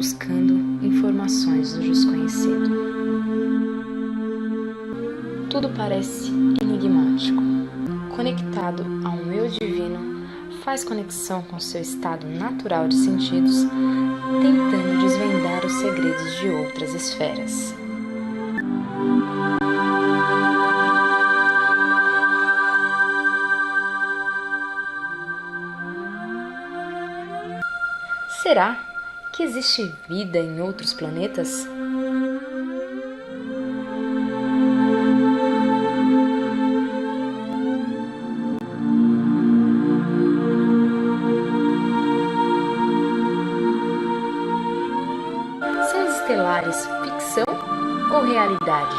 buscando informações do desconhecido. Tudo parece enigmático. Conectado a um eu divino, faz conexão com seu estado natural de sentidos, tentando desvendar os segredos de outras esferas. Será que existe vida em outros planetas? São os estelares ficção ou realidade?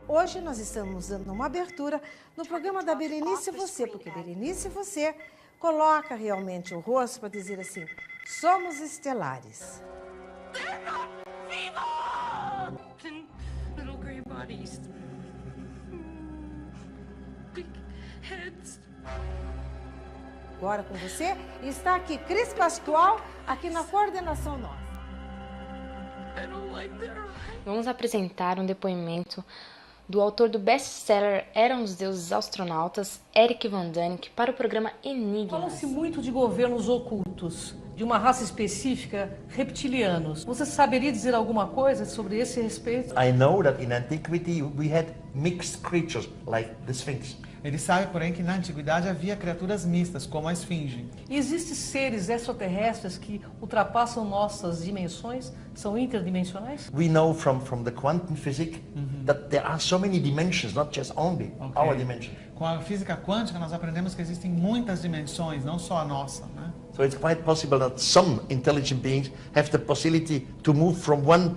Hoje nós estamos dando uma abertura no programa da Berenice e Você, porque Berenice e Você coloca realmente o rosto para dizer assim, somos estelares. Little gray bodies. Big heads. Agora com você está aqui Cris Pascoal, aqui na coordenação nossa. I don't like their eyes. Vamos apresentar um depoimento do autor do best-seller Eram os Deuses Astronautas, Eric Van Daniken, para o programa Enigmas. Fala-se muito de governos ocultos, de uma raça específica, reptilianos. Você saberia dizer alguma coisa sobre esse respeito? I know that in antiquity we had mixed creatures like the Sphinx. Ele sabe, porém, que na antiguidade havia criaturas mistas, como a esfinge. E existem seres extraterrestres que ultrapassam nossas dimensões, são interdimensionais? We know from the quantum physics that there are so many dimensions, not just only our dimension. Com a física quântica, nós aprendemos que existem muitas dimensões, não só a nossa, né? So it's quite possible that some intelligent beings have the possibility to move from one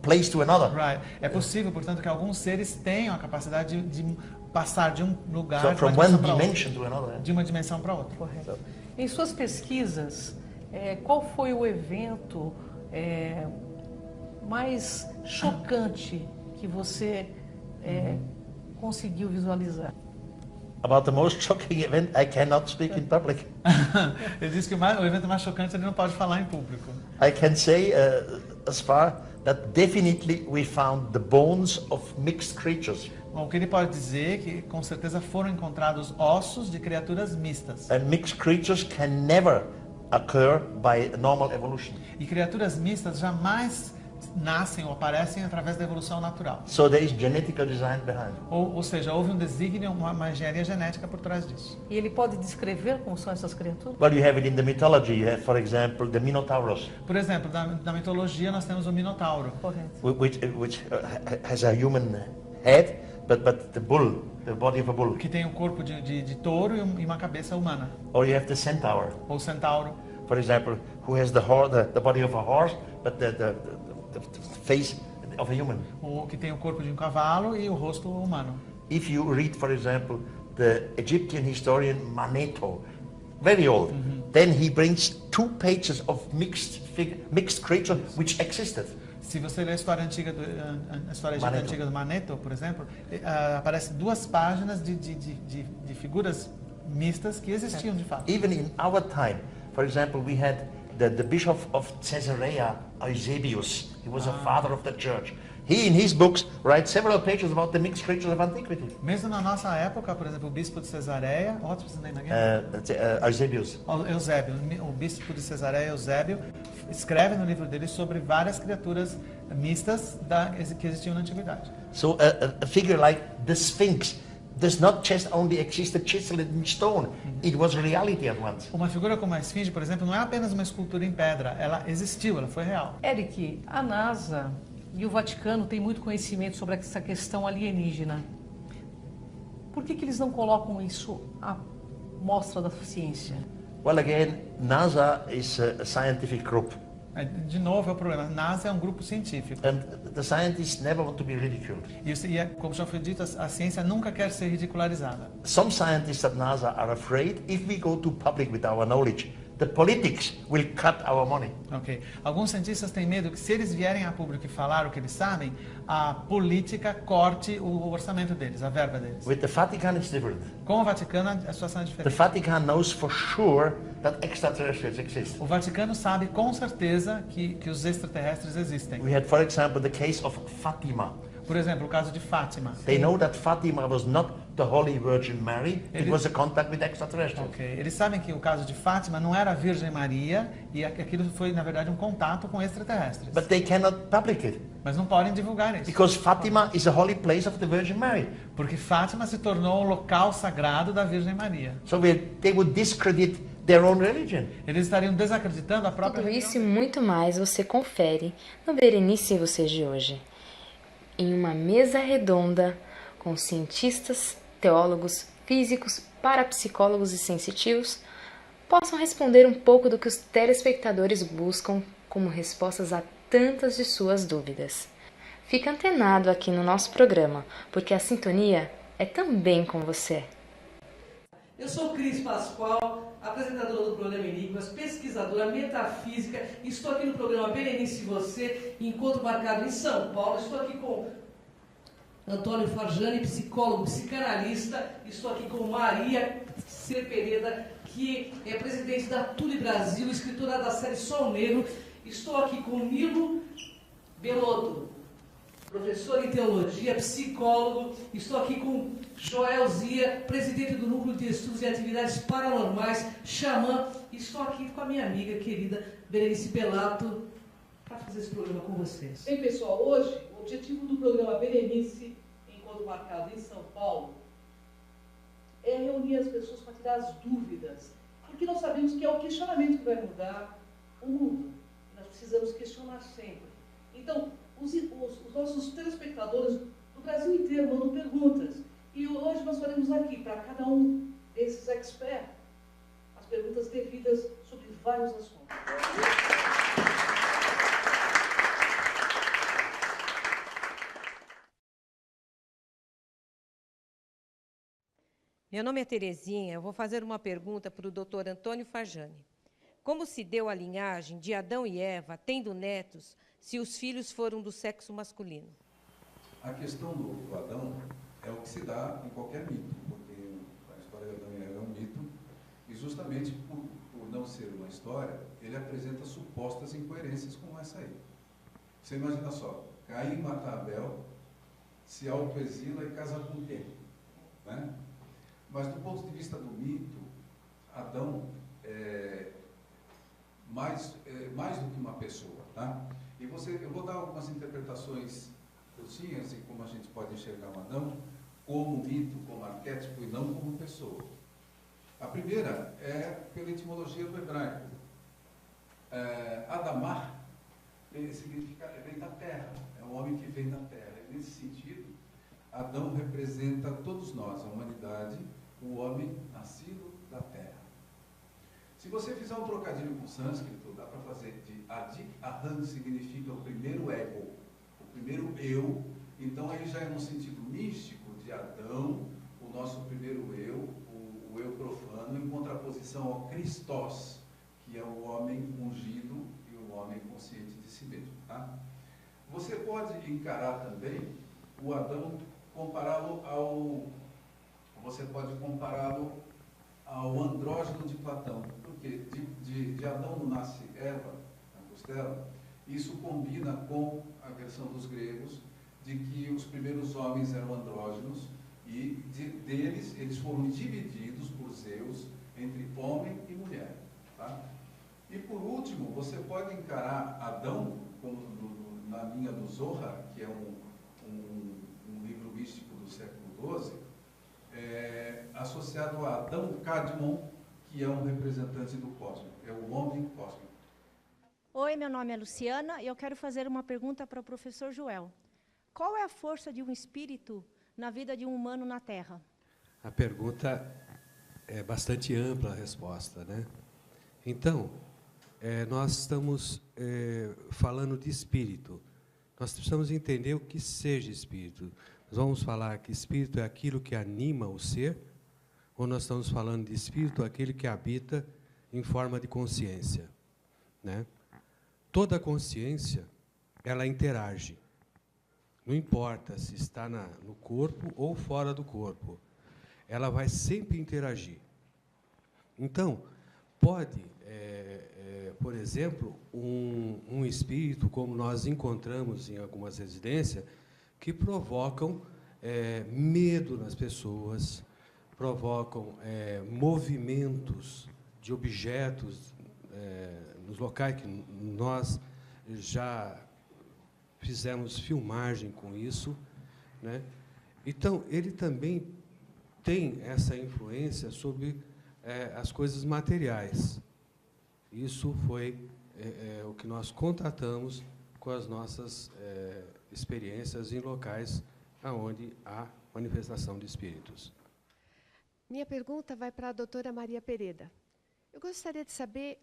place to another. Right. É possível, portanto, que alguns seres tenham a capacidade de passar de um lugar So from one dimension to another. de uma dimensão para outra. Correto. Em suas pesquisas, qual foi o evento mais chocante que você conseguiu visualizar? About the most shocking event, I cannot speak in public. Ele diz que o evento mais chocante ele não pode falar em público. I can say as far that definitely we found the bones of mixed creatures. Bom, o que ele pode dizer é que com certeza foram encontrados ossos de criaturas mistas. And mixed creatures can never occur by normal evolution. E criaturas mistas jamais nascem ou aparecem através da evolução natural. So there is genetical design behind. Ou seja, houve um desígnio, uma engenharia genética por trás disso. E ele pode descrever como são essas criaturas? Well, you have it in the mythology. You have, for example, the Minotaurus, Por exemplo, na mitologia nós temos o Minotauro, Correto. which has a human head, but the bull, the body of a bull. que tem um corpo de touro e uma cabeça humana. Or you have the centaur, Ou centauro, for example, who has the body of a horse, but the face of a human. ou que tem o corpo de um cavalo e o rosto humano. If you read, for example, the Egyptian historian Manetho, very old, then he brings 2 pages of mixed creatures which existed. Se você ler a história antiga a história egípcia antiga do Manetho, por exemplo, aparece 2 páginas de figuras mistas que existiam de fato. Even in our time, for example, we had the Bishop of Caesarea, Eusebius. He was a father of the church. He, in his books, writes several pages about the mixed creatures of antiquity. Mesmo na nossa época, por exemplo, o bispo de Cesareia, what's his name again? Eusebius. Eusébio, o bispo de Cesareia, Eusébio, escreve no livro dele sobre várias criaturas mistas que existiam na antiguidade. So a figure like the Sphinx does not just only exist chiseled in stone. It was reality at once. Uma figura como a esfinge, por exemplo, não é apenas uma escultura em pedra, ela existiu, ela foi real. Eric, a NASA e o Vaticano têm muito conhecimento sobre essa questão alienígena. Por que eles não colocam isso à mostra da ciência? Well, again, NASA is a scientific group. De novo é o problema, a NASA é um grupo científico. And the scientists never want to be ridiculed. E como já foi dito, a ciência nunca quer ser ridicularizada. Some scientists at NASA are afraid if we go to public with our knowledge, the politics will cut our money. Ok. Alguns cientistas têm medo que se eles vierem a público e falar o que eles sabem, a política corte o orçamento deles, a verba deles. With the Vatican, it's different. Com o Vaticano, a situação é The diferente. Vatican knows for sure that extraterrestrials exist. O Vaticano sabe com certeza que os extraterrestres existem. We had, for example, the case of Fatima. Por exemplo, o caso de Fátima. They know that Fatima was not the Holy Virgin Mary, it Eles- was a contact with extraterrestrials. Ok. Eles sabem que o caso de Fátima não era a Virgem Maria e aquilo foi, na verdade, um contato com extraterrestres. But they cannot public it, Mas não podem divulgar isso. because Fatima is a holy place of the Virgin Mary. Porque Fátima se tornou o local sagrado da Virgem Maria. So they would discredit their own religion. Eles estariam desacreditando a própria Tudo religião isso e deles. muito mais você confere no Berenice e Você de hoje. Em uma mesa redonda com cientistas, teólogos, físicos, parapsicólogos e sensitivos possam responder um pouco do que os telespectadores buscam como respostas a tantas de suas dúvidas. Fica antenado aqui no nosso programa, porque a sintonia é também com você. Eu sou Cris Pascoal, apresentadora do programa Enigmas, pesquisadora metafísica. Estou aqui no programa Berenice e Você, encontro marcado em São Paulo. Estou aqui com Antônio Farjani, psicólogo, psicanalista. Estou aqui com Maria Serpereda, que é presidente da Tule Brasil, escritora da série Sol Negro. Estou aqui com Nilo Belotto, professor em teologia, psicólogo. Estou aqui com Joel Zia, presidente do Núcleo de Estudos e Atividades Paranormais, xamã. Estou aqui com a minha amiga querida Berenice Bellato para fazer esse programa com vocês. Bem, pessoal, hoje o objetivo do programa Berenice, enquanto marcado em São Paulo, é reunir as pessoas para tirar as dúvidas, porque nós sabemos que é o questionamento que vai mudar o mundo. Nós precisamos questionar sempre. Então, os nossos telespectadores do Brasil inteiro mandam perguntas. E hoje nós faremos aqui, para cada um desses experts, as perguntas devidas sobre vários assuntos. Meu nome é Terezinha, eu vou fazer uma pergunta para o Dr. Antônio Farjani. Como se deu a linhagem de Adão e Eva, tendo netos, se os filhos foram do sexo masculino? A questão do Adão é o que se dá em qualquer mito, porque a história de Adão e Eva é um mito, e justamente por não ser uma história, ele apresenta supostas incoerências como essa aí. Você imagina só, Caim mata Abel, se autoexila e casa com quem? Né? Mas do ponto de vista do mito, Adão é mais do que uma pessoa, tá? E eu vou dar algumas interpretações curtinhas de como a gente pode enxergar o Adão como mito, como arquétipo e não como pessoa. A primeira é pela etimologia do hebraico. Adamar significa vem da terra, é um homem que vem da terra. E nesse sentido, Adão representa todos nós, a humanidade, o homem nascido da terra. Se você fizer um trocadilho com o sânscrito, dá para fazer de Adi Ahan, significa o primeiro ego, o primeiro eu. Então aí já é no sentido místico de Adão, o nosso primeiro eu, o eu profano, em contraposição ao Christos, que é o homem ungido e o homem consciente de si mesmo. Tá? Você pode encarar também o Adão, compará-lo ao andrógeno de Platão, porque de Adão não nasce Eva, na costela. Isso combina com a versão dos gregos de que os primeiros homens eram andrógenos e deles eles foram divididos por Zeus entre homem e mulher. Tá? E por último, você pode encarar Adão como na linha do Zohar, que é um livro místico do século XII, associado a Adão Kadmon, que é um representante do cósmico, é o homem cósmico. Oi, meu nome é Luciana e eu quero fazer uma pergunta para o professor Joel. Qual é a força de um espírito na vida de um humano na Terra? A pergunta é bastante ampla, a resposta, né? Então, nós estamos falando de espírito. Nós precisamos entender o que seja espírito. Nós vamos falar que espírito é aquilo que anima o ser, ou nós estamos falando de espírito aquele que habita em forma de consciência, né? Toda consciência, ela interage. Não importa se está no corpo ou fora do corpo, ela vai sempre interagir. Então, pode, por exemplo, um espírito, como nós encontramos em algumas residências, que provocam medo nas pessoas, provocam movimentos de objetos nos locais que nós já fizemos filmagem com isso, né? Então, ele também tem essa influência sobre as coisas materiais. Isso foi o que nós contatamos com as nossas experiências em locais onde há manifestação de espíritos. Minha pergunta vai para a doutora Maria Pereda. Eu gostaria de saber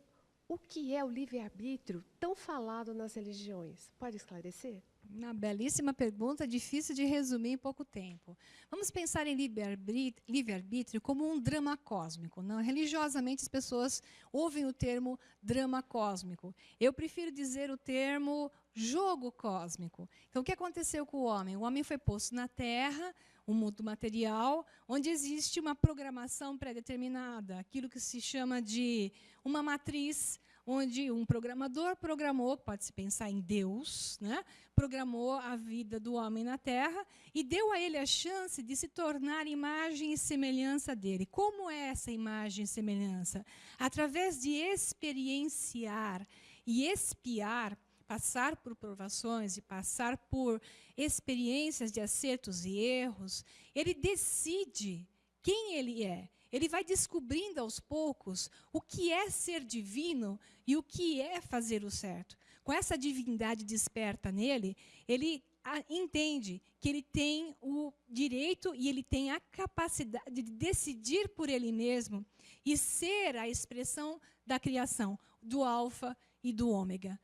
o que é o livre-arbítrio tão falado nas religiões. Pode esclarecer? Uma belíssima pergunta, difícil de resumir em pouco tempo. Vamos pensar em livre-arbítrio como um drama cósmico. Não? Religiosamente, as pessoas ouvem o termo drama cósmico. Eu prefiro dizer o termo jogo cósmico. Então, o que aconteceu com o homem? O homem foi posto na Terra, um mundo material, onde existe uma programação pré-determinada, aquilo que se chama de uma matriz, onde um programador programou, pode-se pensar em Deus, né? Programou a vida do homem na Terra e deu a ele a chance de se tornar imagem e semelhança dele. Como é essa imagem e semelhança? Através de experienciar e espiar, passar por provações e passar por experiências de acertos e erros, ele decide quem ele é. Ele vai descobrindo aos poucos o que é ser divino e o que é fazer o certo. Com essa divindade desperta nele, ele entende que ele tem o direito e ele tem a capacidade de decidir por ele mesmo e ser a expressão da criação, do alfa e do ômega.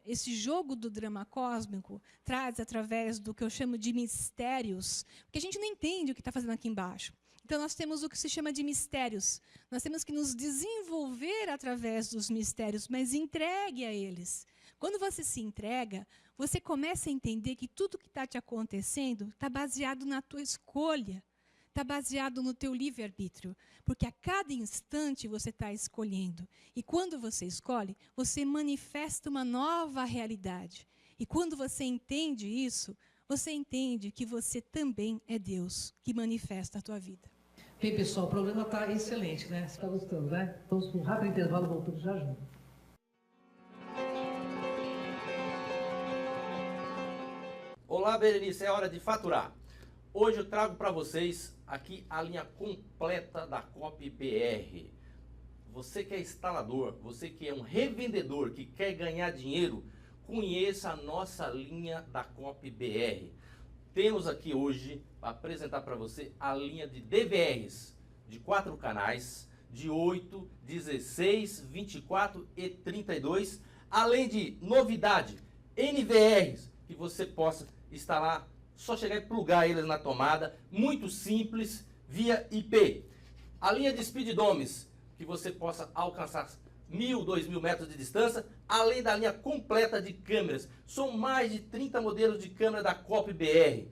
Esse jogo do drama cósmico traz, através do que eu chamo de mistérios, porque a gente não entende o que está fazendo aqui embaixo. Então, nós temos o que se chama de mistérios. Nós temos que nos desenvolver através dos mistérios, mas entregue a eles. Quando você se entrega, você começa a entender que tudo que está te acontecendo está baseado na tua escolha, está baseado no teu livre-arbítrio, porque a cada instante você está escolhendo. E quando você escolhe, você manifesta uma nova realidade. E quando você entende isso, você entende que você também é Deus que manifesta a tua vida. Bem, pessoal, o programa está excelente, né? Você está gostando, né? Vamos com um rápido intervalo, voltando já já. Olá, Berenice, é hora de faturar. Hoje eu trago para vocês aqui a linha completa da COP BR. Você que é instalador, você que é um revendedor, que quer ganhar dinheiro, conheça a nossa linha da COP BR. Temos aqui hoje para apresentar para você a linha de DVRs de 4 canais, de 8, 16, 24 e 32, além de novidade, NVRs, que você possa instalar, só chegar e plugar eles na tomada, muito simples, via IP. A linha de Speeddomes, que você possa alcançar 1.000, 2.000 metros de distância, além da linha completa de câmeras. São mais de 30 modelos de câmera da COP BR.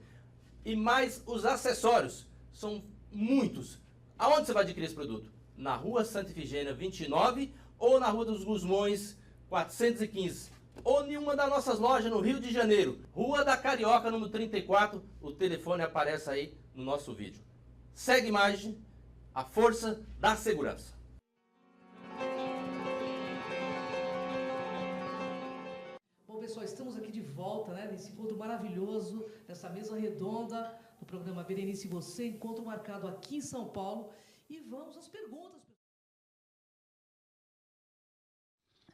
E mais os acessórios, são muitos. Aonde você vai adquirir esse produto? Na Rua Santa Ifigênia 29 ou na Rua dos Gusmões 415. Ou em uma das nossas lojas no Rio de Janeiro, Rua da Carioca, número 34, o telefone aparece aí no nosso vídeo. Segue imagem, a força da segurança. Bom, pessoal, estamos aqui de volta, né, nesse encontro maravilhoso, nessa mesa redonda, do programa Berenice e Você, encontro marcado aqui em São Paulo. E vamos às perguntas.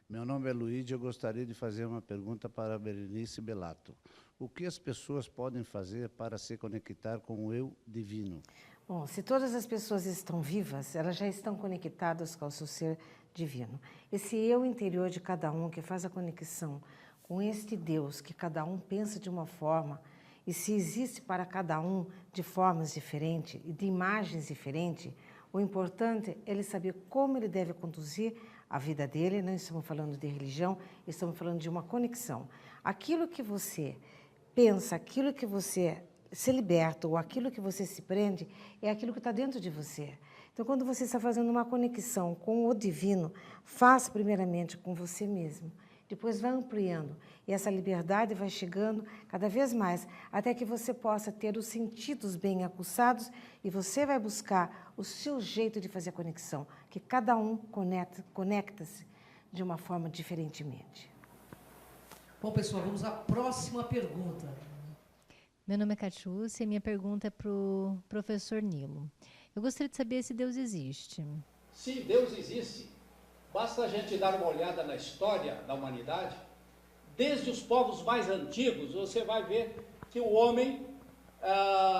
Meu nome é Luiz e eu gostaria de fazer uma pergunta para a Berenice Bellato. O que as pessoas podem fazer para se conectar com o eu divino? Bom, se todas as pessoas estão vivas, elas já estão conectadas com o seu ser divino. Esse eu interior de cada um que faz a conexão com este Deus, que cada um pensa de uma forma, e se existe para cada um de formas diferentes e de imagens diferentes, O importante é ele saber como ele deve conduzir a vida dele. Não estamos falando de religião, estamos falando de uma conexão. Aquilo que você pensa, aquilo que você se liberta ou aquilo que você se prende, é aquilo que está dentro de você. Então, quando você está fazendo uma conexão com o divino, faça primeiramente com você mesmo. Depois vai ampliando. E essa liberdade vai chegando cada vez mais, até que você possa ter os sentidos bem aguçados e você vai buscar o seu jeito de fazer a conexão, que cada um conecta-se de uma forma diferentemente. Bom, pessoal, vamos à próxima pergunta. Meu nome é Catiúcia e minha pergunta é para o professor Nilo. Eu gostaria de saber se Deus existe. Se Deus existe, basta a gente dar uma olhada na história da humanidade. Desde os povos mais antigos, você vai ver que o homem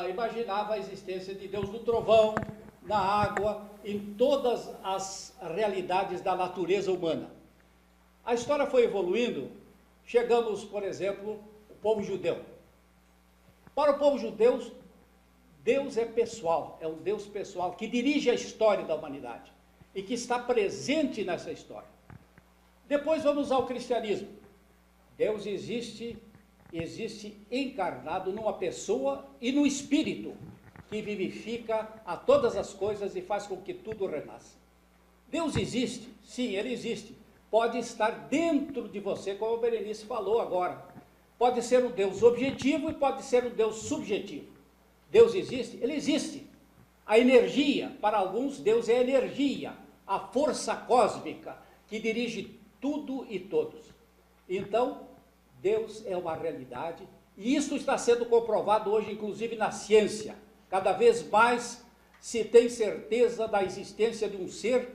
imaginava a existência de Deus no trovão, na água, em todas as realidades da natureza humana. A história foi evoluindo, chegamos, por exemplo, ao povo judeu. Para o povo judeu, Deus é pessoal, é um Deus pessoal que dirige a história da humanidade e que está presente nessa história. Depois vamos ao cristianismo. Deus existe encarnado numa pessoa e no espírito que vivifica a todas as coisas e faz com que tudo renasça. Deus existe? Sim, ele existe. Pode estar dentro de você, como a Berenice falou agora. Pode ser um Deus objetivo e pode ser um Deus subjetivo. Deus existe? Ele existe. A energia, para alguns, Deus é a energia, a força cósmica que dirige tudo e todos. Então, Deus é uma realidade e isso está sendo comprovado hoje, inclusive na ciência. Cada vez mais se tem certeza da existência de um ser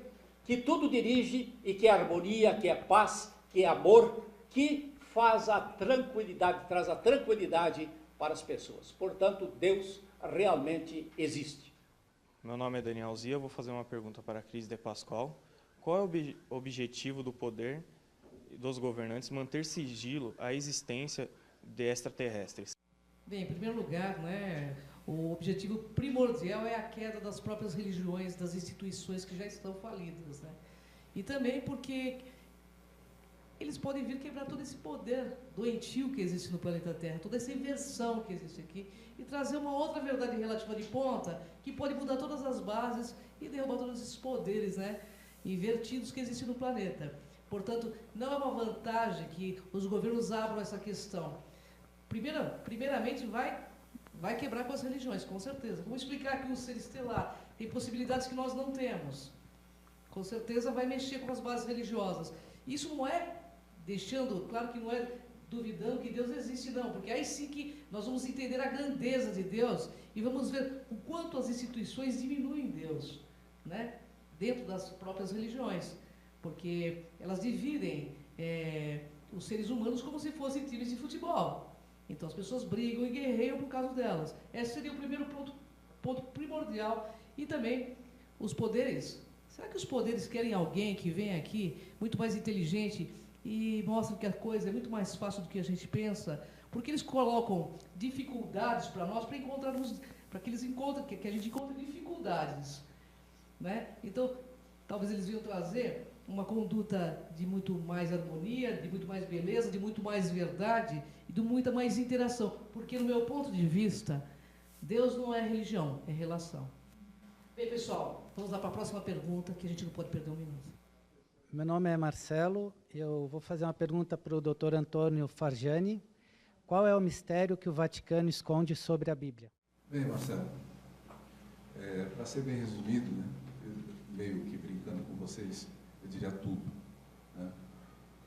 que tudo dirige e que é harmonia, que é paz, que é amor, que faz a tranquilidade, traz a tranquilidade para as pessoas. Portanto, Deus realmente existe. Meu nome é Daniel Zia, eu vou fazer uma pergunta para a Cris de Pascoal. Qual é o objetivo do poder dos governantes manter sigilo à existência de extraterrestres? Bem, em primeiro lugar, né, o objetivo primordial é a queda das próprias religiões, das instituições que já estão falidas, né? E também porque eles podem vir quebrar todo esse poder doentio que existe no planeta Terra, toda essa inversão que existe aqui, e trazer uma outra verdade relativa de ponta, que pode mudar todas as bases e derrubar todos esses poderes, né, invertidos que existem no planeta. Portanto, não é uma vantagem que os governos abram essa questão. Primeiramente, vai quebrar com as religiões, com certeza. Vamos explicar que um ser estelar tem possibilidades que nós não temos. Com certeza vai mexer com as bases religiosas. Isso não é deixando, claro que não é duvidando que Deus existe, não, porque aí sim que nós vamos entender a grandeza de Deus e vamos ver o quanto as instituições diminuem Deus, né, dentro das próprias religiões, porque elas dividem os seres humanos como se fossem times de futebol. Então as pessoas brigam e guerreiam por causa delas. Esse seria o primeiro ponto primordial. E também os poderes. Será que os poderes querem alguém que vem aqui muito mais inteligente e mostra que a coisa é muito mais fácil do que a gente pensa? Porque eles colocam dificuldades para nós, para que eles encontrem, que a gente encontre dificuldades, né? Então, talvez eles venham trazer uma conduta de muito mais harmonia, de muito mais beleza, de muito mais verdade e de muita mais interação. Porque, no meu ponto de vista, Deus não é religião, é relação. Bem, pessoal, vamos lá para a próxima pergunta, que a gente não pode perder um minuto. Meu nome é Marcelo e eu vou fazer uma pergunta para o Dr. Antônio Farjani. Qual é o mistério que o Vaticano esconde sobre a Bíblia? Bem, Marcelo, para ser bem resumido, né, meio que brincando com vocês, eu diria tudo, né?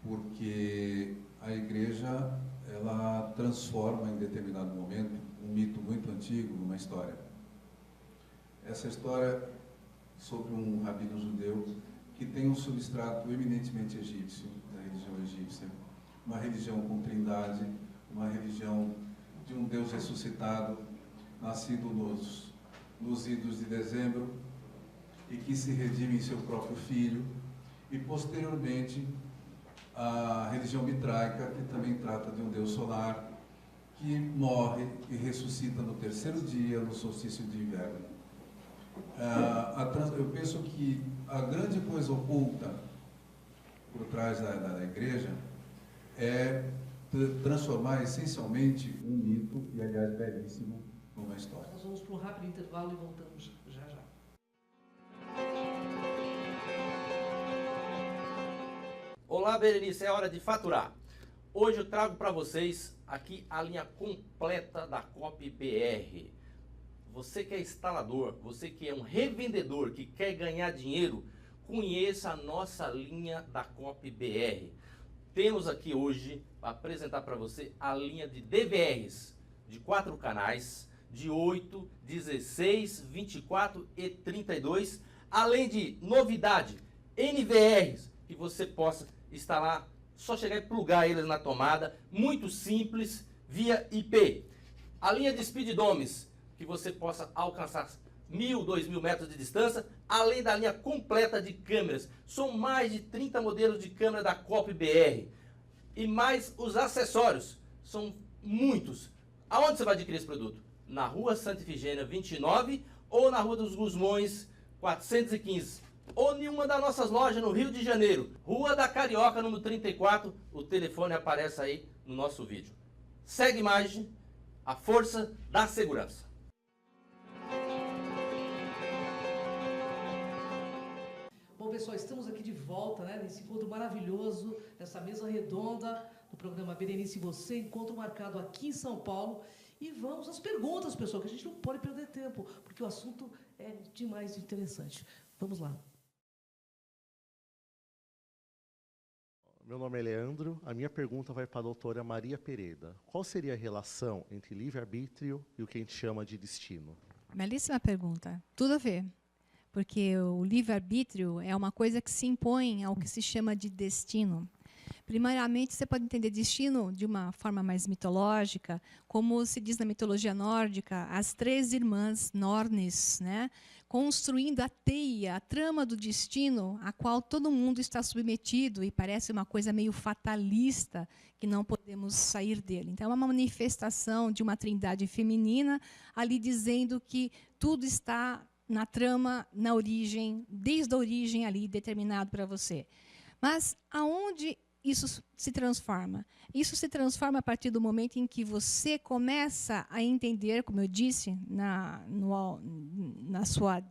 Porque a igreja, ela transforma em determinado momento um mito muito antigo numa história. Essa história sobre um rabino judeu que tem um substrato eminentemente egípcio, da religião egípcia, uma religião com trindade, uma religião de um Deus ressuscitado, nascido nos idos de dezembro, e que se redime em seu próprio filho, e posteriormente a religião mitraica, que também trata de um Deus solar, que morre e ressuscita no terceiro dia, no solstício de inverno. Eu penso que a grande coisa oculta por trás da igreja é transformar essencialmente um mito, e aliás belíssimo, numa história. Nós vamos para um rápido intervalo e voltamos já já. Olá, Berenice, é hora de faturar. Hoje eu trago para vocês aqui a linha completa da Cop BR. Você que é instalador, você que é um revendedor, que quer ganhar dinheiro, conheça a nossa linha da Cop BR. Temos aqui hoje, para apresentar para você, a linha de DVRs de 4 canais, de 8, 16, 24 e 32, além de novidade, NVRs, que você possa instalar, só chegar e plugar eles na tomada, muito simples, via IP. A linha de Speed Domes, que você possa alcançar 1.000, 2.000 metros de distância, além da linha completa de câmeras. São mais de 30 modelos de câmera da Cop BR. E mais os acessórios, são muitos. Aonde você vai adquirir esse produto? Na Rua Santa Ifigênia 29 ou na Rua dos Gusmões 415. Ou em uma das nossas lojas no Rio de Janeiro, Rua da Carioca, número 34. O telefone aparece aí no nosso vídeo. Segue imagem, a força da segurança. Bom, pessoal, estamos aqui de volta, né, nesse encontro maravilhoso, nessa mesa redonda do programa Berenice e Você, encontro marcado aqui em São Paulo. E vamos às perguntas, pessoal, que a gente não pode perder tempo, porque o assunto é demais interessante. Vamos lá. Meu nome é Leandro, a minha pergunta vai para a doutora Maria Pereda. Qual seria a relação entre livre-arbítrio e o que a gente chama de destino? Belíssima pergunta. Tudo a ver. Porque o livre-arbítrio é uma coisa que se impõe ao que se chama de destino. Primeiramente, você pode entender destino de uma forma mais mitológica, como se diz na mitologia nórdica, as 3 irmãs Nornes, né, construindo a teia, a trama do destino, a qual todo mundo está submetido e parece uma coisa meio fatalista, que não podemos sair dele. Então, é uma manifestação de uma trindade feminina, ali dizendo que tudo está na trama, na origem, desde a origem ali, determinado para você. Mas aonde isso se transforma? Isso se transforma a partir do momento em que você começa a entender, como eu disse, na sua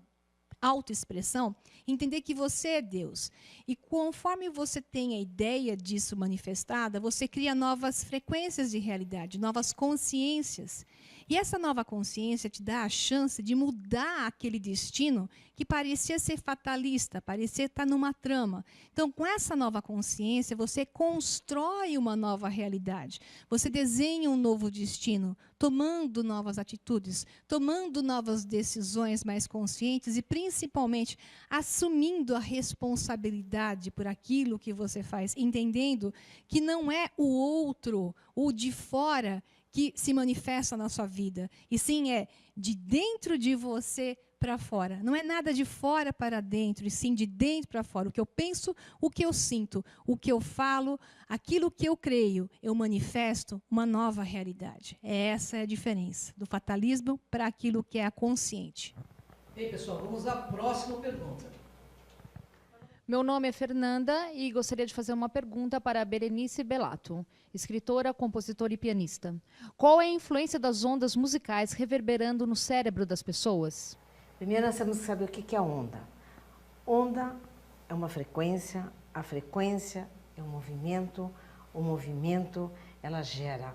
autoexpressão, entender que você é Deus. E conforme você tem a ideia disso manifestada, você cria novas frequências de realidade, novas consciências. E essa nova consciência te dá a chance de mudar aquele destino que parecia ser fatalista, parecia estar numa trama. Então, com essa nova consciência, você constrói uma nova realidade. Você desenha um novo destino, tomando novas atitudes, tomando novas decisões mais conscientes e, principalmente, assumindo a responsabilidade por aquilo que você faz, entendendo que não é o outro, o de fora, que se manifesta na sua vida, e sim é de dentro de você para fora. Não é nada de fora para dentro, e sim de dentro para fora. O que eu penso, o que eu sinto, o que eu falo, aquilo que eu creio, eu manifesto uma nova realidade. Essa é a diferença do fatalismo para aquilo que é a consciente. Ei, pessoal, vamos à próxima pergunta. Meu nome é Fernanda e gostaria de fazer uma pergunta para a Berenice Bellato, escritora, compositora e pianista. Qual é a influência das ondas musicais reverberando no cérebro das pessoas? Primeiro, nós temos que saber o que é onda. Onda é uma frequência, a frequência é um movimento, o movimento ela gera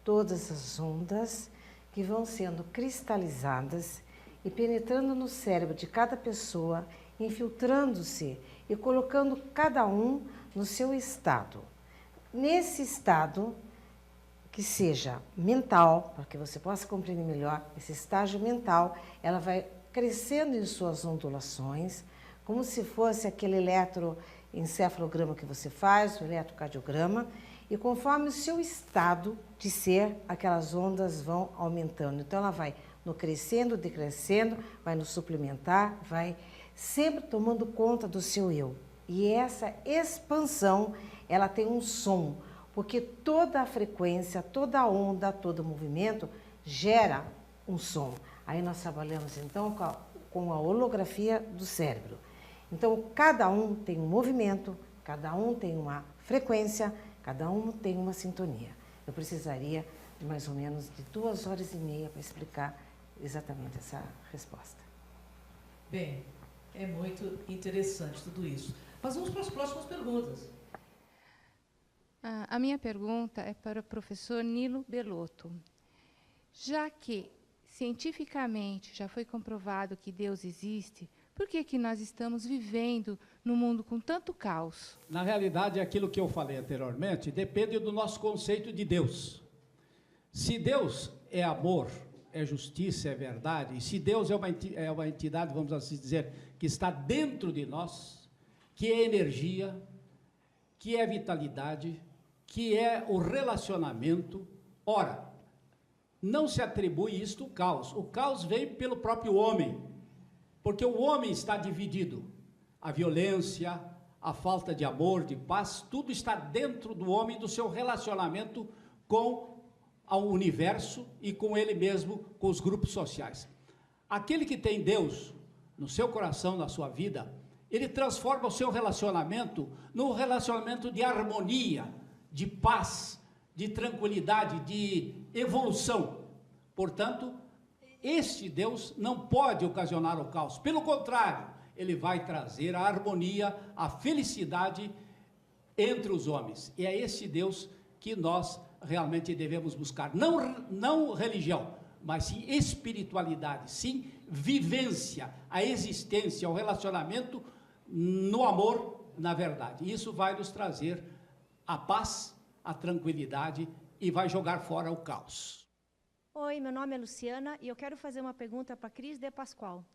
todas as ondas que vão sendo cristalizadas e penetrando no cérebro de cada pessoa, infiltrando-se e colocando cada um no seu estado. Nesse estado, que seja mental, para que você possa compreender melhor, esse estágio mental, ela vai crescendo em suas ondulações, como se fosse aquele eletroencefalograma que você faz, o eletrocardiograma, e conforme o seu estado de ser, aquelas ondas vão aumentando. Então, ela vai no crescendo, decrescendo, vai no suplementar, vai sempre tomando conta do seu eu. E essa expansão, ela tem um som, porque toda a frequência, toda a onda, todo o movimento gera um som. Aí nós trabalhamos então com com a holografia do cérebro. Então, cada um tem um movimento, cada um tem uma frequência, cada um tem uma sintonia. Eu precisaria de mais ou menos de 2 horas e meia para explicar exatamente essa resposta. Bem, é muito interessante tudo isso. Mas vamos para as próximas perguntas. A minha pergunta é para o professor Nilo Belotto. Já que cientificamente já foi comprovado que Deus existe, por que nós estamos vivendo num mundo com tanto caos? Na realidade, aquilo que eu falei anteriormente depende do nosso conceito de Deus. Se Deus é amor, é justiça, é verdade, e se Deus é uma entidade, vamos assim dizer, que está dentro de nós, que é energia, que é vitalidade, que é o relacionamento, ora, não se atribui isto ao caos. O caos vem pelo próprio homem, porque o homem está dividido. A violência, a falta de amor, de paz, tudo está dentro do homem, do seu relacionamento com o universo e com ele mesmo, com os grupos sociais. Aquele que tem Deus no seu coração, na sua vida, ele transforma o seu relacionamento num relacionamento de harmonia, de paz, de tranquilidade, de evolução. Portanto, este Deus não pode ocasionar o caos. Pelo contrário, ele vai trazer a harmonia, a felicidade entre os homens. E é esse Deus que nós realmente devemos buscar. Não religião, mas sim espiritualidade, sim vivência, a existência, o relacionamento no amor, na verdade. Isso vai nos trazer a paz, a tranquilidade e vai jogar fora o caos. Oi, meu nome é Luciana e eu quero fazer uma pergunta para Cris de Pascoal.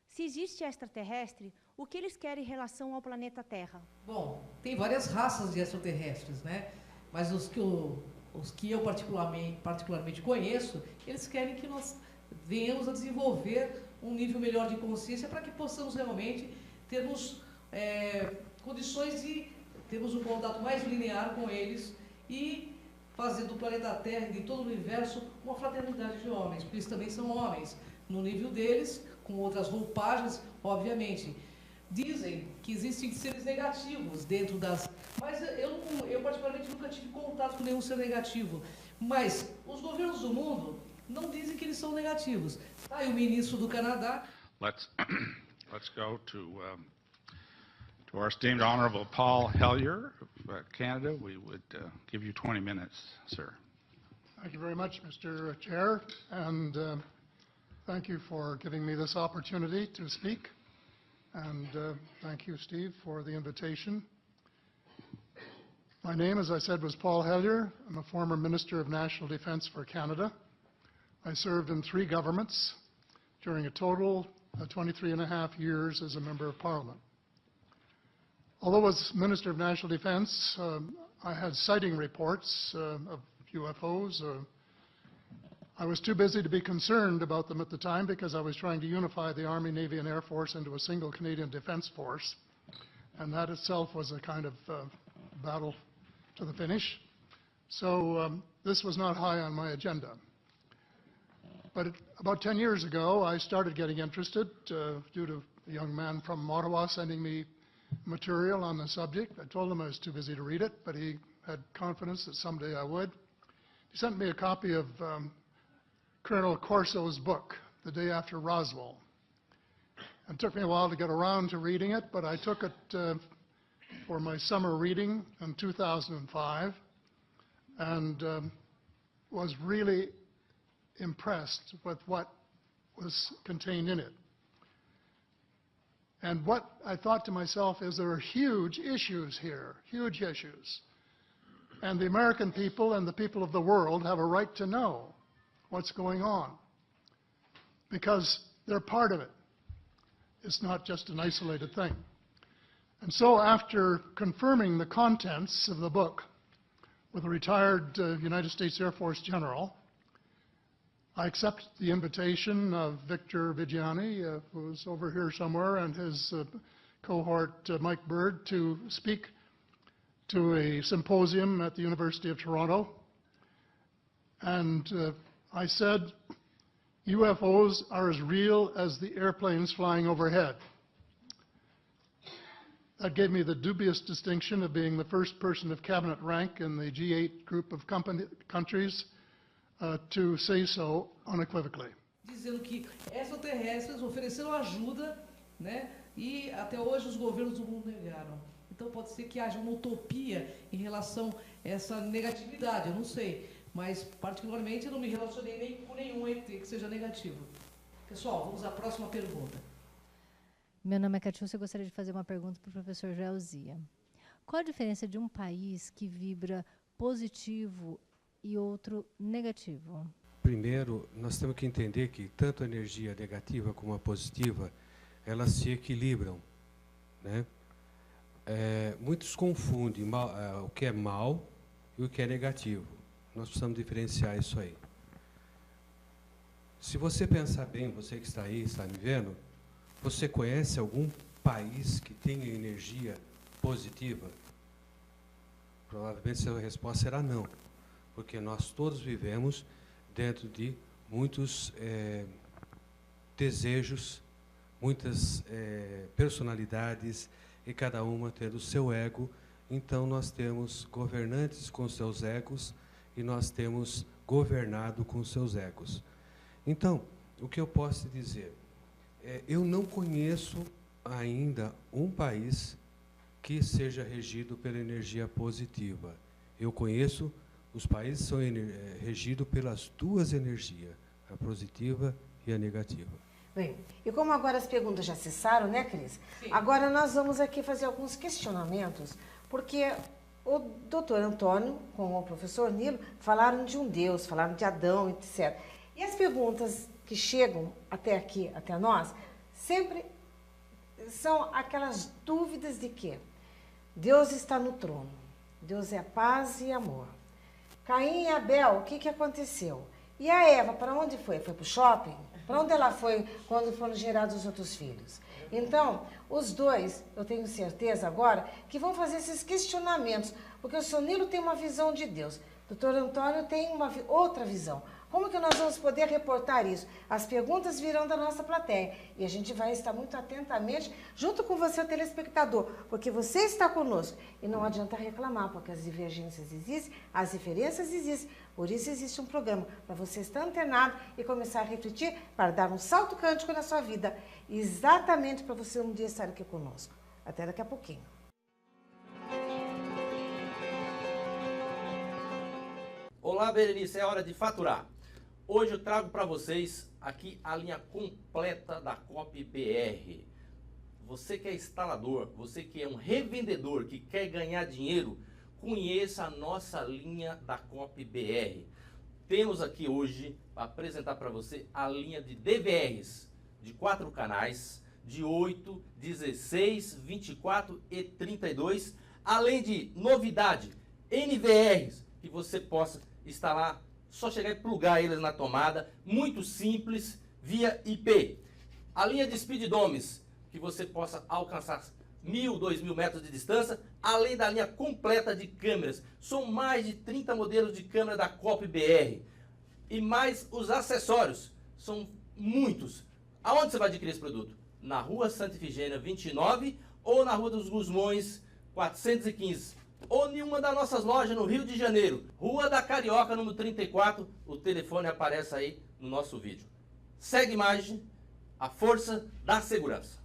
Se existe extraterrestre, o que eles querem em relação ao planeta Terra? Bom, tem várias raças de extraterrestres, né? Mas os que eu particularmente conheço, eles querem que nós venhamos a desenvolver um nível melhor de consciência para que possamos realmente termos condições de termos um contato mais linear com eles e fazer do planeta Terra e de todo o universo uma fraternidade de homens, porque eles também são homens, no nível deles, com outras roupagens, obviamente. Dizem que existem seres negativos dentro das... Mas eu particularmente nunca tive contato com nenhum ser negativo. Mas os governos do mundo não dizem que eles são negativos. Aí o ministro do Canadá... Let's go to our esteemed Honorable Paul Hellyer of Canada. We would give you 20 minutes, sir. Thank you very much, Mr. Chair, and thank you for giving me this opportunity to speak. And thank you, Steve, for the invitation. My name, as I said, was Paul Hellyer. I'm a former Minister of National Defence for Canada. I served in 3 governments during a total of 23.5 years as a Member of Parliament. Although as Minister of National Defence, I had sighting reports of UFOs. I was too busy to be concerned about them at the time because I was trying to unify the Army, Navy, and Air Force into a single Canadian Defence Force. And that itself was a kind of battle to the finish. So this was not high on my agenda. But about 10 years ago, I started getting interested due to a young man from Ottawa sending me material on the subject. I told him I was too busy to read it, but he had confidence that someday I would. He sent me a copy of Colonel Corso's book, The Day After Roswell. It took me a while to get around to reading it, but I took it for my summer reading in 2005 and was really impressed with what was contained in it. And what I thought to myself is there are huge issues here, huge issues. And the American people and the people of the world have a right to know what's going on because they're part of it. It's not just an isolated thing. And so after confirming the contents of the book with a retired United States Air Force general, I accept the invitation of Victor Vigiani, who's over here somewhere, and his cohort, Mike Bird, to speak to a symposium at the University of Toronto. And I said, UFOs are as real as the airplanes flying overhead. That gave me the dubious distinction of being the first person of cabinet rank in the G8 group of countries to say so unequivocally. Dizendo que extraterrestres ofereceram ajuda, né? E até hoje os governos do mundo negaram. Então pode ser que haja uma utopia em relação a essa negatividade, eu não sei. Mas particularmente eu não me relacionei nem com nenhum ET que seja negativo. Pessoal, vamos à próxima pergunta. Meu nome é Catiúcia, eu gostaria de fazer uma pergunta para o professor Joelzia. Qual a diferença de um país que vibra positivo e outro negativo? Primeiro, nós temos que entender que tanto a energia negativa como a positiva, elas se equilibram, né? Muitos confundem o que é mal e o que é negativo. Nós precisamos diferenciar isso aí. Se você pensar bem, você que está aí, está me vendo, você conhece algum país que tenha energia positiva? Provavelmente a sua resposta será não, porque nós todos vivemos dentro de muitos desejos, muitas personalidades, e cada uma tendo o seu ego. Então nós temos governantes com seus egos e nós temos governado com seus egos. Então, o que eu posso dizer? Eu não conheço ainda um país que seja regido pela energia positiva. Eu conheço os países que são regidos pelas duas energias, a positiva e a negativa. Bem, e como agora as perguntas já cessaram, né, Cris? Sim. Agora nós vamos aqui fazer alguns questionamentos, porque o doutor Antônio, com o professor Nilo, falaram de um Deus, falaram de Adão, etc. E as perguntas que chegam até aqui, até nós, sempre são aquelas dúvidas de que Deus está no trono, Deus é paz e amor. Caim e Abel, o que aconteceu? E a Eva, para onde foi? Foi para o shopping? Para onde ela foi quando foram gerados os outros filhos? Então, os dois, eu tenho certeza agora, que vão fazer esses questionamentos, porque o senhor Nilo tem uma visão de Deus, o doutor Antônio tem uma outra visão. Como que nós vamos poder reportar isso? As perguntas virão da nossa plateia e a gente vai estar muito atentamente junto com você, o telespectador, porque você está conosco e não adianta reclamar, porque as divergências existem, as diferenças existem. Por isso existe um programa para você estar antenado e começar a refletir para dar um salto quântico na sua vida, exatamente para você um dia estar aqui conosco. Até daqui a pouquinho. Olá, Berenice, é hora de faturar. Hoje eu trago para vocês aqui a linha completa da COP BR. Você que é instalador, você que é um revendedor, que quer ganhar dinheiro, conheça a nossa linha da COP BR. Temos aqui hoje para apresentar para você a linha de DVRs de 4 canais, de 8, 16, 24 e 32, além de novidade, NVRs, que você possa instalar, só chegar e plugar eles na tomada, muito simples, via IP. A linha de speeddomes, que você possa alcançar 1.000, 2.000 metros de distância, além da linha completa de câmeras. São mais de 30 modelos de câmera da COP BR. E mais os acessórios, são muitos. Aonde você vai adquirir esse produto? Na Rua Santa Ifigênia 29 ou na Rua dos Gusmões 415. Ou em uma das nossas lojas no Rio de Janeiro, Rua da Carioca, número 34, o telefone aparece aí no nosso vídeo. Segue imagem, a força da segurança.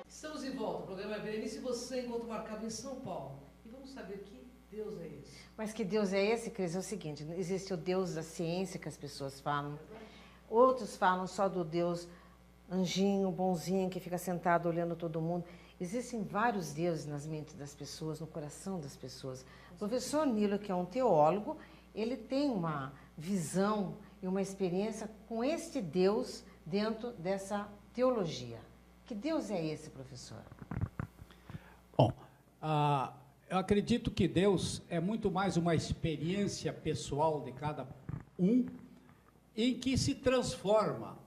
Estamos de volta, o programa é Berenice e você, encontro marcado em São Paulo. E vamos saber que Deus é esse. Mas que Deus é esse, Cris? É o seguinte, existe o Deus da ciência que as pessoas falam, outros falam só do Deus anjinho, bonzinho, que fica sentado olhando todo mundo. Existem vários deuses nas mentes das pessoas, no coração das pessoas. O professor Nilo, que é um teólogo, ele tem uma visão e uma experiência com este Deus dentro dessa teologia. Que Deus é esse, professor? Bom, eu acredito que Deus é muito mais uma experiência pessoal de cada um, em que se transforma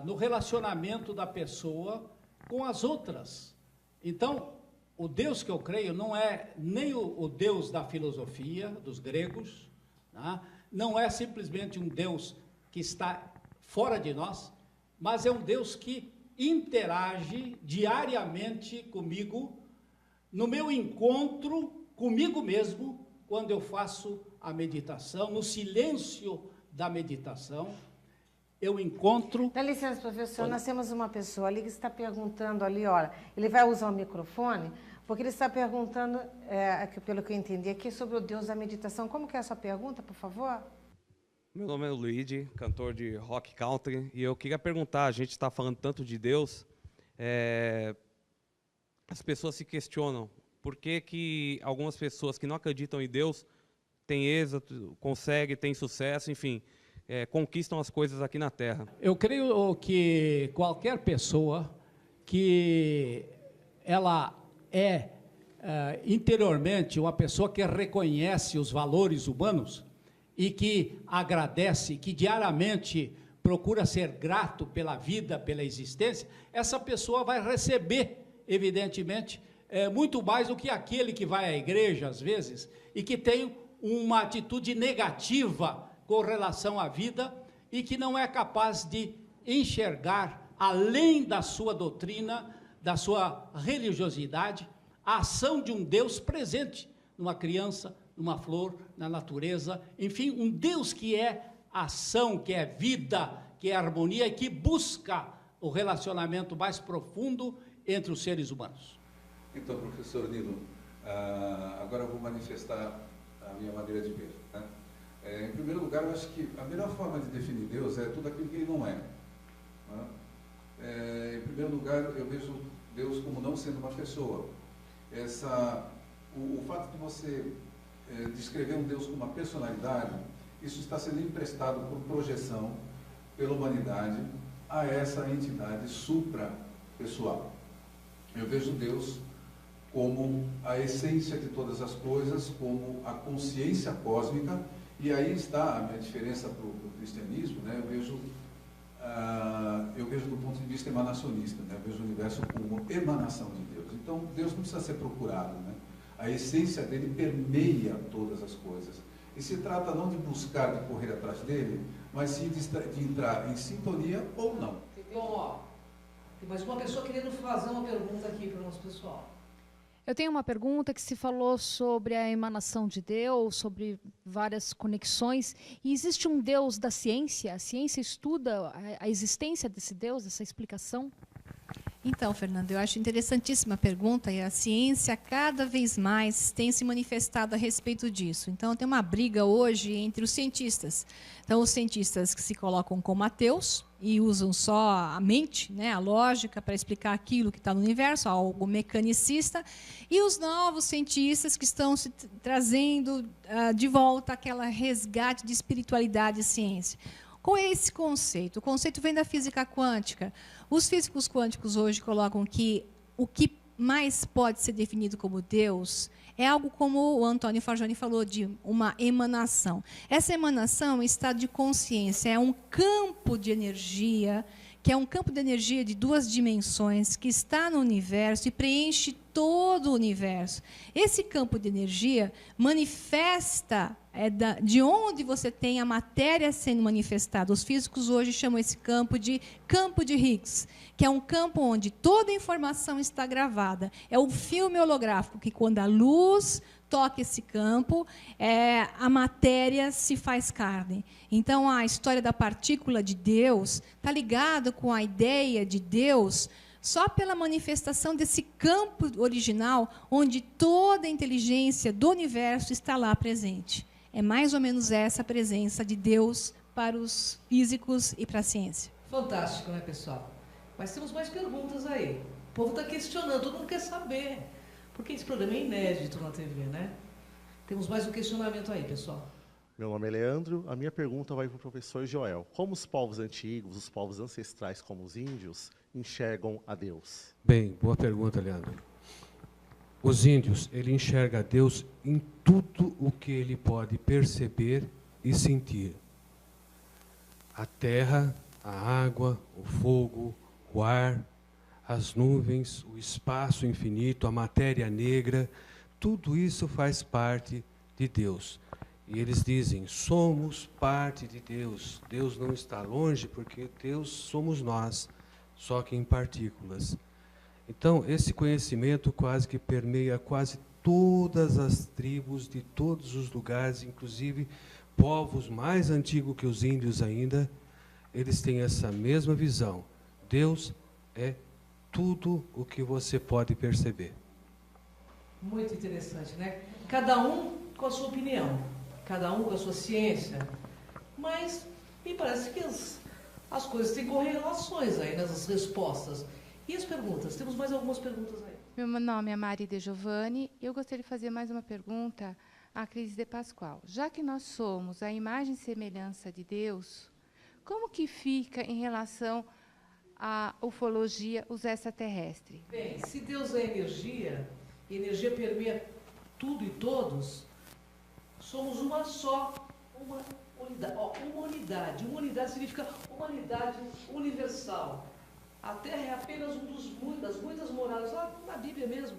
no relacionamento da pessoa com as outras. Então, o Deus que eu creio não é nem o Deus da filosofia, dos gregos, tá? Não é simplesmente um Deus que está fora de nós, mas é um Deus que interage diariamente comigo, no meu encontro comigo mesmo, quando eu faço a meditação, no silêncio da meditação, eu encontro... Dá licença, professor, nós temos uma pessoa ali que está perguntando ali, olha, ele vai usar o microfone, porque ele está perguntando, pelo que eu entendi aqui, sobre o Deus da meditação. Como que é a sua pergunta, por favor? Meu nome é Luigi, cantor de rock country, e eu queria perguntar, a gente está falando tanto de Deus, as pessoas se questionam, por que algumas pessoas que não acreditam em Deus têm êxito, conseguem, têm sucesso, enfim, conquistam as coisas aqui na Terra? Eu creio que qualquer pessoa que ela interiormente uma pessoa que reconhece os valores humanos e que agradece, que diariamente procura ser grato pela vida, pela existência, essa pessoa vai receber, evidentemente, muito mais do que aquele que vai à igreja, às vezes, e que tem uma atitude negativa com relação à vida e que não é capaz de enxergar, além da sua doutrina, da sua religiosidade, a ação de um Deus presente numa criança, numa flor, na natureza, enfim, um Deus que é ação, que é vida, que é harmonia e que busca o relacionamento mais profundo entre os seres humanos. Então, professor Nilo, agora eu vou manifestar a minha maneira de ver. Né? Em primeiro lugar, eu acho que a melhor forma de definir Deus é tudo aquilo que ele não é. Né? Em primeiro lugar, eu vejo Deus como não sendo uma pessoa. O fato de você descrever um Deus como uma personalidade, isso está sendo emprestado por projeção pela humanidade a essa entidade supra-pessoal. Eu vejo Deus como a essência de todas as coisas, como a consciência cósmica, e aí está a minha diferença para o cristianismo, né? Eu vejo do ponto de vista emanacionista, né? Eu vejo o universo como emanação de Deus. Então, Deus não precisa ser procurado, né? A essência dele permeia todas as coisas. E se trata não de buscar, de correr atrás dele, mas sim de entrar em sintonia ou não. Bom, ó, tem mais uma pessoa querendo fazer uma pergunta aqui para o nosso pessoal. Eu tenho uma pergunta que se falou sobre a emanação de Deus, sobre várias conexões. E existe um Deus da ciência? A ciência estuda a existência desse Deus, essa explicação? Então, Fernando, eu acho interessantíssima a pergunta e a ciência cada vez mais tem se manifestado a respeito disso. Então, tem uma briga hoje entre os cientistas. Então, os cientistas que se colocam como ateus e usam só a mente, né, a lógica para explicar aquilo que está no universo, algo mecanicista, e os novos cientistas que estão se trazendo de volta aquela resgate de espiritualidade e ciência. Qual é esse conceito? O conceito vem da física quântica. Os físicos quânticos hoje colocam que o que mais pode ser definido como Deus é algo como o Antônio Farjani falou, de uma emanação. Essa emanação é um estado de consciência, é um campo de energia, que é um campo de energia de 2 dimensões, que está no universo e preenche todo o universo. Esse campo de energia manifesta de onde você tem a matéria sendo manifestada. Os físicos hoje chamam esse campo de Higgs, que é um campo onde toda a informação está gravada. É o filme holográfico, que quando a luz toca esse campo, a matéria se faz carne. Então, a história da partícula de Deus está ligada com a ideia de Deus só pela manifestação desse campo original, onde toda a inteligência do universo está lá presente. É mais ou menos essa a presença de Deus para os físicos e para a ciência. Fantástico, né, pessoal? Mas temos mais perguntas aí. O povo está questionando, todo mundo quer saber. Porque esse programa é inédito na TV, né? Temos mais um questionamento aí, pessoal. Meu nome é Leandro. A minha pergunta vai para o professor Joel. Como os povos antigos, os povos ancestrais, como os índios, enxergam a Deus? Bem, boa pergunta, Leandro. Os índios, ele enxerga Deus em tudo o que ele pode perceber e sentir. A terra, a água, o fogo, o ar, as nuvens, o espaço infinito, a matéria negra, tudo isso faz parte de Deus. E eles dizem, somos parte de Deus. Deus não está longe, porque Deus somos nós, só que em partículas. Então, esse conhecimento quase que permeia quase todas as tribos de todos os lugares, inclusive povos mais antigos que os índios ainda, eles têm essa mesma visão. Deus é tudo o que você pode perceber. Muito interessante, né? Cada um com a sua opinião, cada um com a sua ciência, mas me parece que as coisas têm correlações aí nas respostas. E as perguntas? Temos mais algumas perguntas aí. Meu nome é Mari De Giovanni e eu gostaria de fazer mais uma pergunta à Cris de Pascoal. Já que nós somos a imagem e semelhança de Deus, como que fica em relação à ufologia, os extraterrestres? Bem, se Deus é energia, e energia permeia tudo e todos, somos uma só, uma unidade. Uma unidade. Uma unidade significa humanidade universal. A Terra é apenas das muitas moradas, lá na Bíblia mesmo.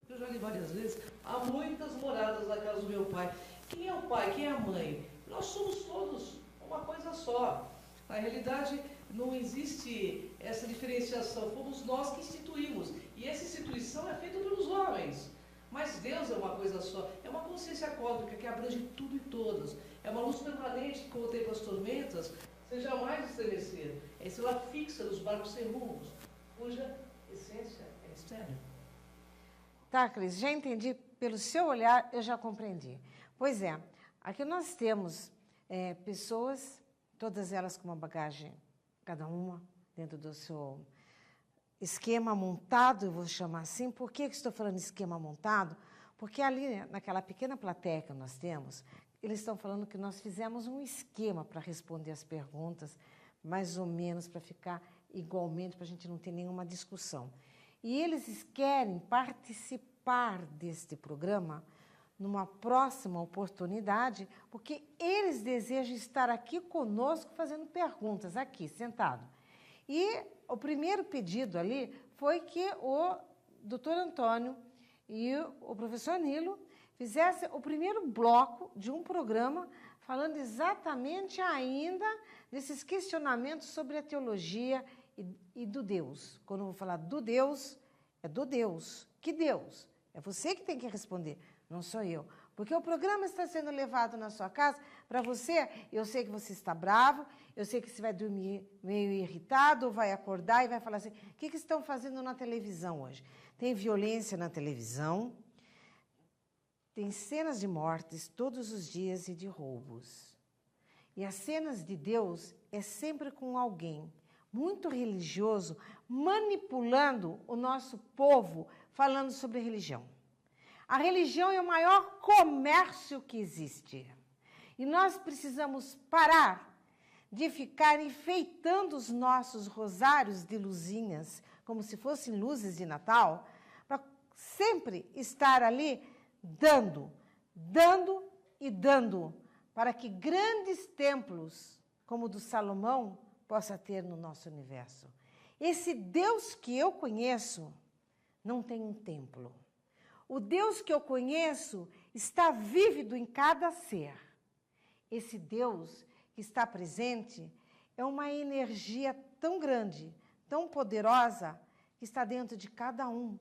Eu já li várias vezes, há muitas moradas na casa do meu pai. Quem é o pai? Quem é a mãe? Nós somos todos uma coisa só. Na realidade, não existe essa diferenciação. Fomos nós que instituímos. E essa instituição é feita pelos homens. Mas Deus é uma coisa só. É uma consciência cósmica que abrange tudo e todos. É uma luz permanente que contempla as tormentas sem jamais estremecer. É a estrela fixa dos barcos sem rumos, cuja essência é mistério. Tá, Cris, já entendi. Pelo seu olhar, eu já compreendi. Pois é, aqui nós temos pessoas, todas elas com uma bagagem, cada uma, dentro do seu esquema montado, eu vou chamar assim. Por que estou falando esquema montado? Porque ali, naquela pequena plateia que nós temos, eles estão falando que nós fizemos um esquema para responder as perguntas, mais ou menos para ficar igualmente, para a gente não ter nenhuma discussão. E eles querem participar deste programa numa próxima oportunidade, porque eles desejam estar aqui conosco fazendo perguntas, aqui, sentado. E o primeiro pedido ali foi que o doutor Antônio e o professor Nilo fizessem o primeiro bloco de um programa falando exatamente ainda desses questionamentos sobre a teologia e do Deus. Quando eu vou falar do Deus, é do Deus. Que Deus? É você que tem que responder, não sou eu. Porque o programa está sendo levado na sua casa para você. Eu sei que você está bravo, eu sei que você vai dormir meio irritado, ou vai acordar e vai falar assim, o que estão fazendo na televisão hoje? Tem violência na televisão, tem cenas de mortes todos os dias e de roubos. E as cenas de Deus é sempre com alguém muito religioso, manipulando o nosso povo, falando sobre religião. A religião é o maior comércio que existe. E nós precisamos parar de ficar enfeitando os nossos rosários de luzinhas, como se fossem luzes de Natal, para sempre estar ali dando, dando e dando, para que grandes templos, como o do Salomão, possa ter no nosso universo. Esse Deus que eu conheço não tem um templo. O Deus que eu conheço está vívido em cada ser. Esse Deus que está presente é uma energia tão grande, tão poderosa, que está dentro de cada um,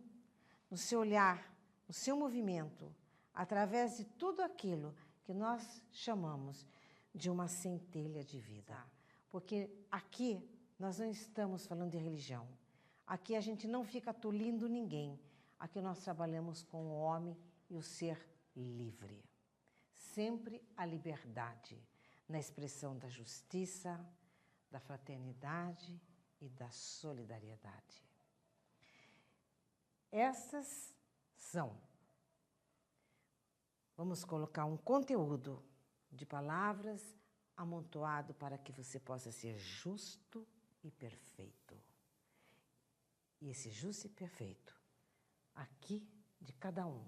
no seu olhar, no seu movimento, através de tudo aquilo que nós chamamos de uma centelha de vida. Porque aqui nós não estamos falando de religião. Aqui a gente não fica tolindo ninguém. Aqui nós trabalhamos com o homem e o ser livre. Sempre a liberdade, na expressão da justiça, da fraternidade e da solidariedade. Essas são. Vamos colocar um conteúdo de palavras amontoado para que você possa ser justo e perfeito. E esse justo e perfeito, aqui de cada um.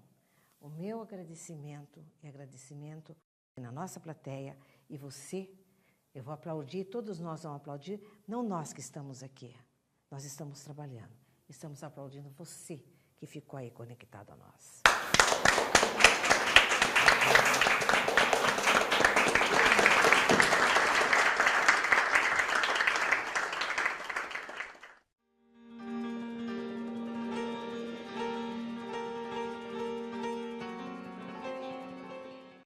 O meu agradecimento e agradecimento na nossa plateia. E você, eu vou aplaudir, todos nós vamos aplaudir, não nós que estamos aqui, Nós estamos trabalhando, estamos aplaudindo você que ficou aí conectado a nós.